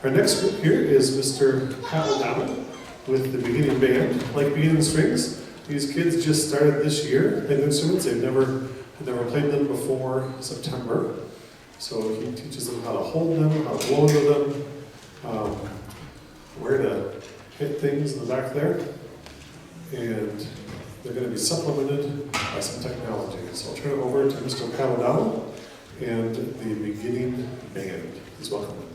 Our next group here is Mr. Pat O'Donnell with the beginning band, like beginning strings. These kids just started this year playing instruments. They've never played them before September. So he teaches them how to hold them, how to blow into them, where to hit things in the back there. And they're going to be supplemented by some technology. So I'll turn it over to Mr. Pat O'Donnell and the beginning band. Please welcome them.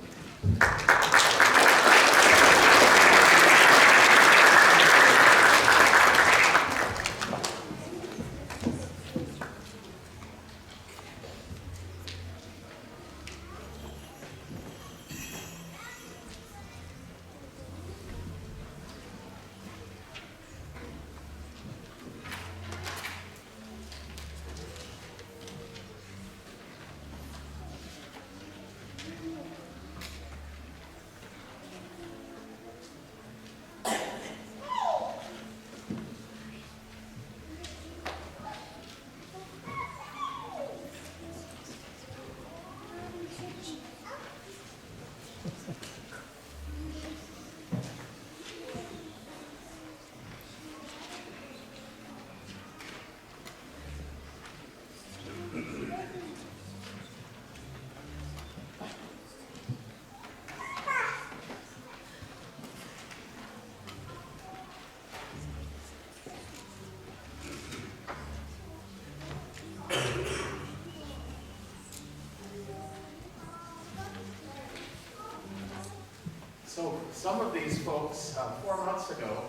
So some of these folks, 4 months ago,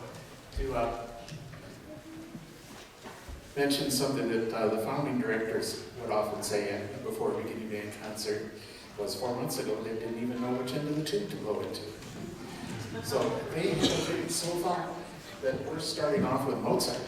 to mention something that the founding directors would often say before a beginning band concert was 4 months ago they didn't even know which end of the tube to blow into. So they have taken so far that we're starting off with Mozart.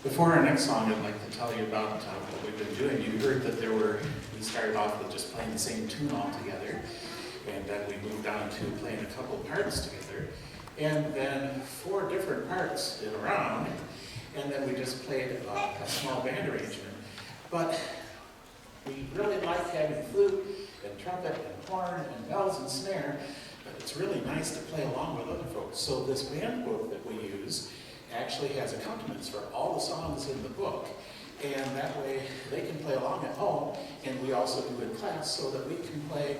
Before our next song, I'd like to tell you about what we've been doing. You heard that we started off with just playing the same tune all together, and then we moved on to playing a couple parts together, and then 4 different parts in a round, and then we just played a small band arrangement. But we really like having flute and trumpet and horn and bells and snare, but it's really nice to play along with other folks. So this band book that we use actually has accompaniments for all the songs in the book, and that way they can play along at home, and we also do in class so that we can play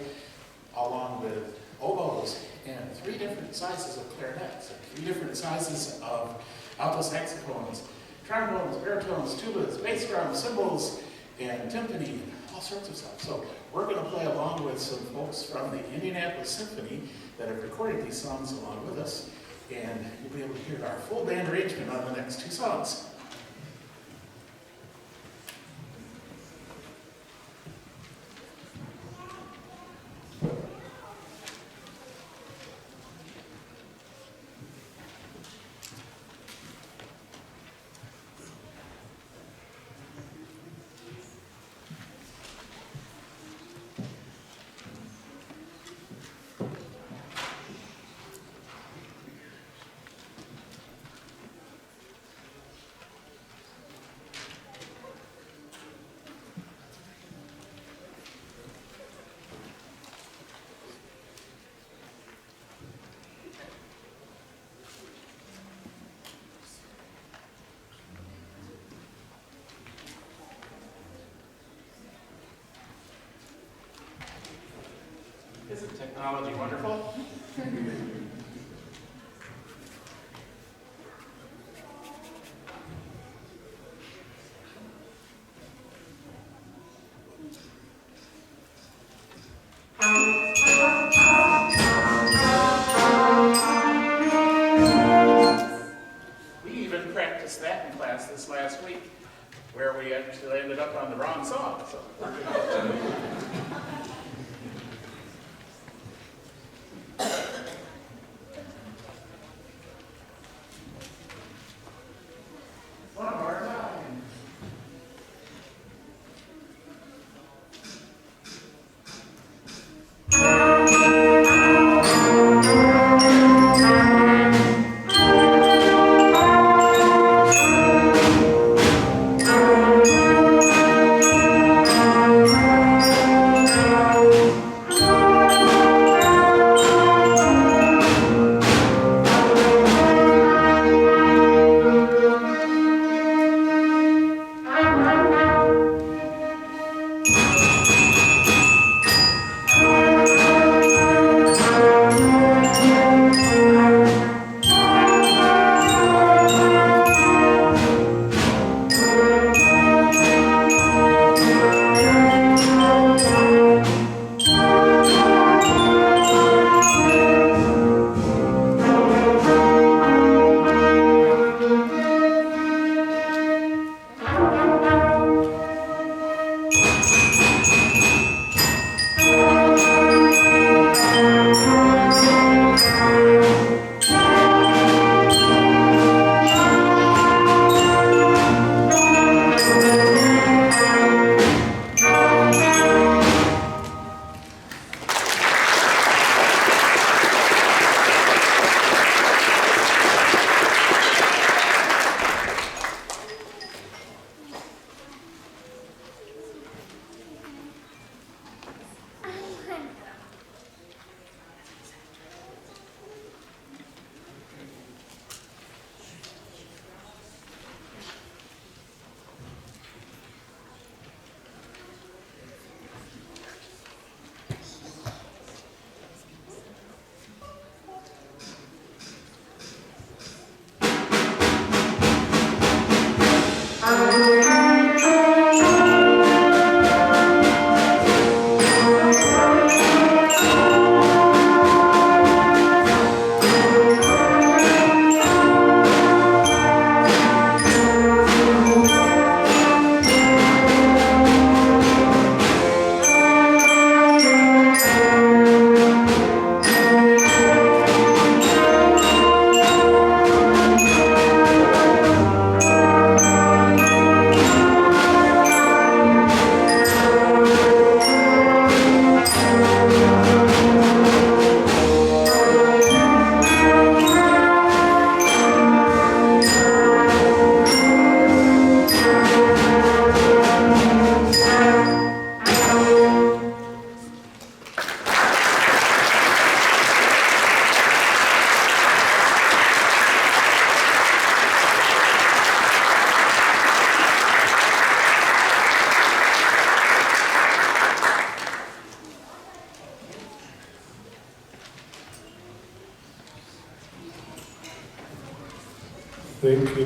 along with oboes and 3 different sizes of clarinets, and 3 different sizes of alto saxophones, trombones, baritones, tubas, bass drums, cymbals, and timpani, and all sorts of stuff. So we're going to play along with some folks from the Indianapolis Symphony that have recorded these songs along with us, and you'll be able to hear our full band arrangement on the next 2 songs. Isn't technology wonderful? We even practiced that in class this last week, where we actually ended up on the wrong song. So. One more time.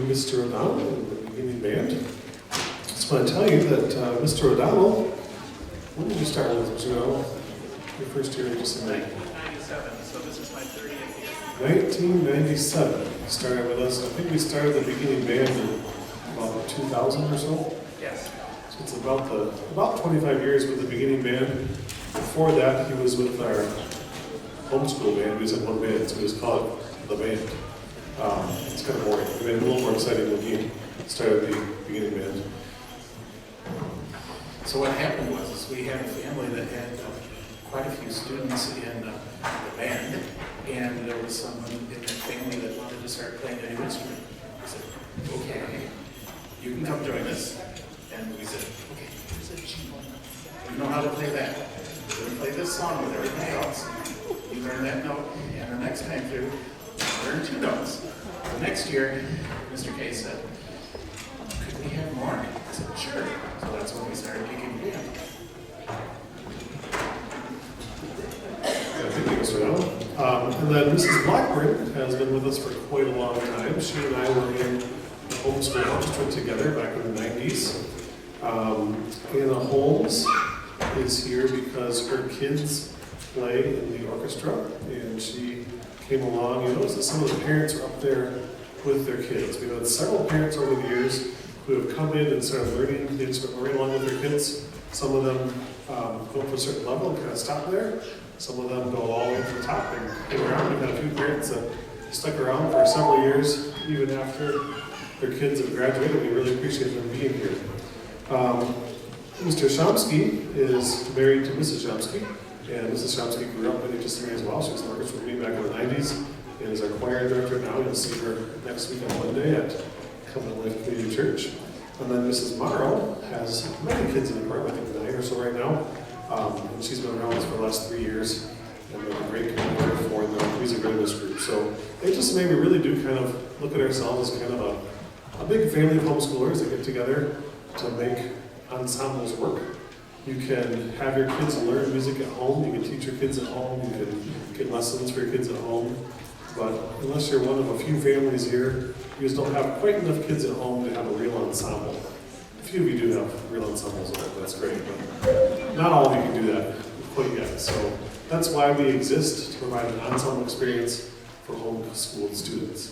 Mr. O'Donnell and the beginning band. Just want to tell you that Mr. O'Donnell, when did you start with us, Mr. O'Donnell? Your first year, just in 1997, so this is my 30th year. 1997. You started with us. I think we started the beginning band in about 2000 or so. Yes. So it's about 25 years with the beginning band. Before that, he was with our homeschool band. He was in one band, so we just call it the band. It's kind of boring. I mean, a little more exciting when he started the beginning band. So what happened was is we had a family that had quite a few students in the band, and there was someone in that family that wanted to start playing a new instrument. We said, okay, you can come join us. And we said, okay, here's a G. You know how to play that. You're going to play this song with everybody else. You learn that note, and the next time through, learn 2 notes. The next year, Mr. K said, could we have more? I said, sure. So that's when we started picking band. Yeah, thank you, Mr. Allen. And then Mrs. Blackburn has been with us for quite a long time. She and I were in the homeschool orchestra together back in the 90s. Anna Holmes is here because her kids play in the orchestra, and she came along. You notice that some of the parents are up there with their kids. We've had several parents over the years who have come in and started learning the instrument right along with their kids. Some of them go to a certain level and kind of stop there. Some of them go all the way to the top and hang around. We've had a few parents that stuck around for several years, even after their kids have graduated. We really appreciate them being here. Mr. Chomsky is married to Mrs. Chomsky, and Mrs. Chomsky grew up in HSMA as well. She was in the orchestra with me back in the 90s, and is our choir director now. You'll see her next week on Monday at Covenant Life Community Church. And then Mrs. Morrow has many kids in the choir, I think 9 or so right now. And she's been around us for the last 3 years, and been a great contributor for the music readiness group. So HSMA, we really do kind of look at ourselves as kind of a big family of homeschoolers that get together to make ensembles work. You can have your kids learn music at home, you can teach your kids at home, you can get lessons for your kids at home, but unless you're one of a few families here, you just don't have quite enough kids at home to have a real ensemble. A few of you do have real ensembles at home, that's great, but not all of you can do that quite yet. So that's why we exist, to provide an ensemble experience for homeschooled students.